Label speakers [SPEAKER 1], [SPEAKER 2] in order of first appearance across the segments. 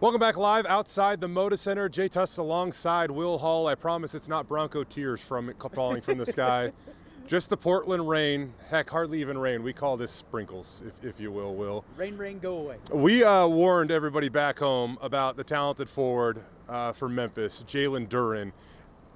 [SPEAKER 1] Welcome back live outside the Moda Center. Jay Tust alongside Will Hall. I promise it's not Bronco tears falling from the sky. Just the Portland rain. Heck, hardly even rain. We call this sprinkles, if you will, Will.
[SPEAKER 2] Rain, go away.
[SPEAKER 1] We warned everybody back home about the talented forward for Memphis, Jalen Duren,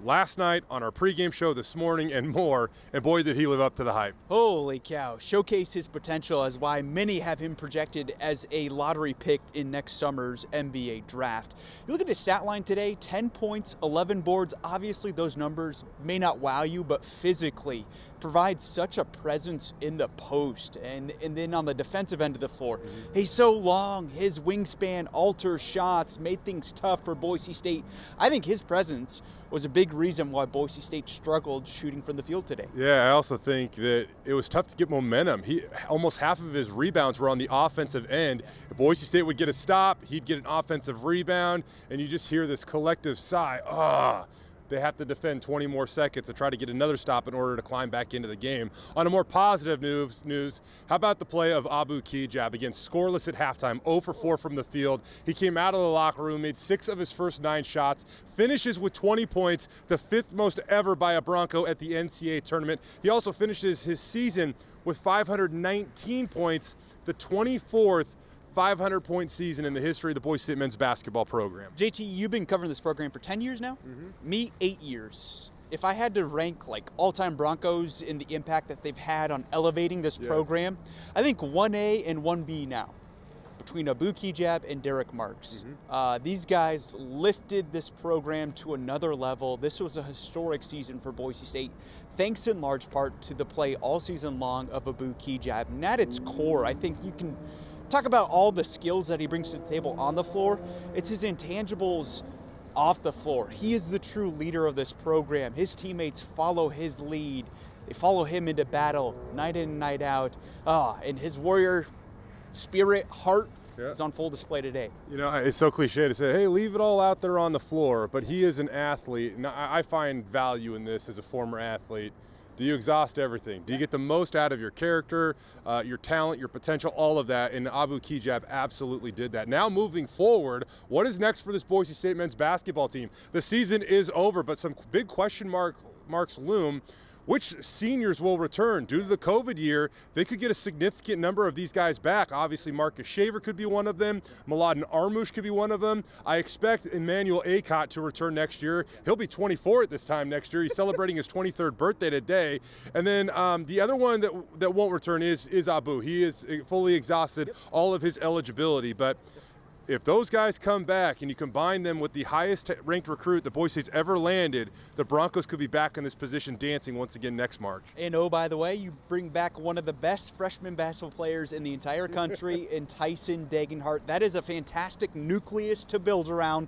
[SPEAKER 1] last night on our pregame show this morning and more, and boy did he live up to the hype.
[SPEAKER 2] Holy cow. Showcase his potential as why many have him projected as a lottery pick in next summer's NBA draft. You look at his stat line today, 10 points, 11 boards. Obviously those numbers may not wow you, but physically provides such a presence in the post. And then on the defensive end of the floor, he's so long, his wingspan alters shots, made things tough for Boise State. I think his presence was a big reason why Boise State struggled shooting from the field today.
[SPEAKER 1] Yeah, I also think that it was tough to get momentum. Almost half of his rebounds were on the offensive end. If Boise State would get a stop, he'd get an offensive rebound, and you just hear this collective sigh, They have to defend 20 more seconds to try to get another stop in order to climb back into the game. On a more positive news, how about the play of Abu Kigab? Again, scoreless at halftime, 0 for 4 from the field. He came out of the locker room, made 6 of his first 9 shots, finishes with 20 points, the 5th most ever by a Bronco at the NCAA tournament. He also finishes his season with 519 points, the 24th 500-point season in the history of the Boise State men's basketball program.
[SPEAKER 2] JT, you've been covering this program for 10 years now? Me, 8 years. If I had to rank like all-time Broncos in the impact that they've had on elevating this program, I think 1A and 1B now, between Abu Kigab and Derek Marks. These guys lifted this program to another level. This was a historic season for Boise State, thanks in large part to the play all season long of Abu Kigab. And at its core, I think you can talk about all the skills that he brings to the table on the floor. It's his intangibles off the floor. He is the true leader of this program. His teammates follow his lead. They follow him into battle night in and night out. And his warrior spirit, heart, is on full display today.
[SPEAKER 1] You know, it's so cliche to say, hey, leave it all out there on the floor, but he is an athlete. And I find value in this as a former athlete. Do you exhaust everything? Do you get the most out of your character, your talent, your potential, all of that? And Abu Kigab absolutely did that. Now moving forward, what is next for this Boise State men's basketball team? The season is over, but some big question marks loom. Which seniors will return? Due to the COVID year, they could get a significant number of these guys back. Obviously, Marcus Shaver could be one of them. Mladen Armush could be one of them. I expect Emmanuel Acott to return next year. He'll be 24 at this time next year. He's celebrating his 23rd birthday today. And then the other one that won't return is Abu. He is fully exhausted all of his eligibility. But if those guys come back and you combine them with the highest ranked recruit the Boise State's ever landed, the Broncos could be back in this position dancing once again next March.
[SPEAKER 2] And oh, by the way, you bring back one of the best freshman basketball players in the entire country in Tyson Degenhart. That is a fantastic nucleus to build around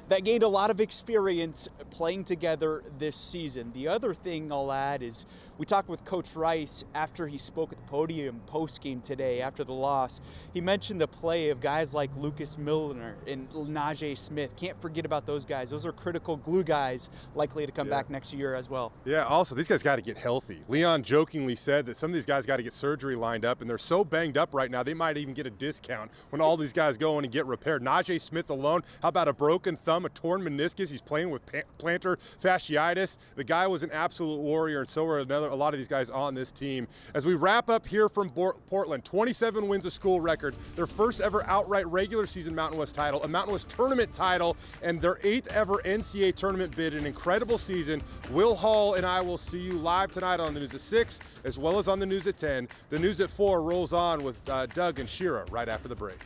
[SPEAKER 2] that gained a lot of experience playing together this season. The other thing I'll add is we talked with Coach Rice after he spoke at the podium post-game today after the loss. He mentioned the play of guys like Lucas Milner and Najee Smith. Can't forget about those guys. Those are critical glue guys likely to come back next year as well.
[SPEAKER 1] Yeah, also, these guys got to get healthy. Leon jokingly said that some of these guys got to get surgery lined up, and they're so banged up right now, they might even get a discount when all these guys go in and get repaired. Najee Smith alone, how about a broken thumb, a torn meniscus? He's playing with plantar fasciitis. The guy was an absolute warrior, and so were a lot of these guys on this team. As we wrap up here from Portland, 27 wins a school record, their first ever outright regular season Mountain West title, a Mountain West tournament title, and their 8th ever NCAA tournament bid. An incredible season. Will Hall and I will see you live tonight on the news at 6, as well as on the news at 10. The news at 4 rolls on with Doug and Shira right after the break.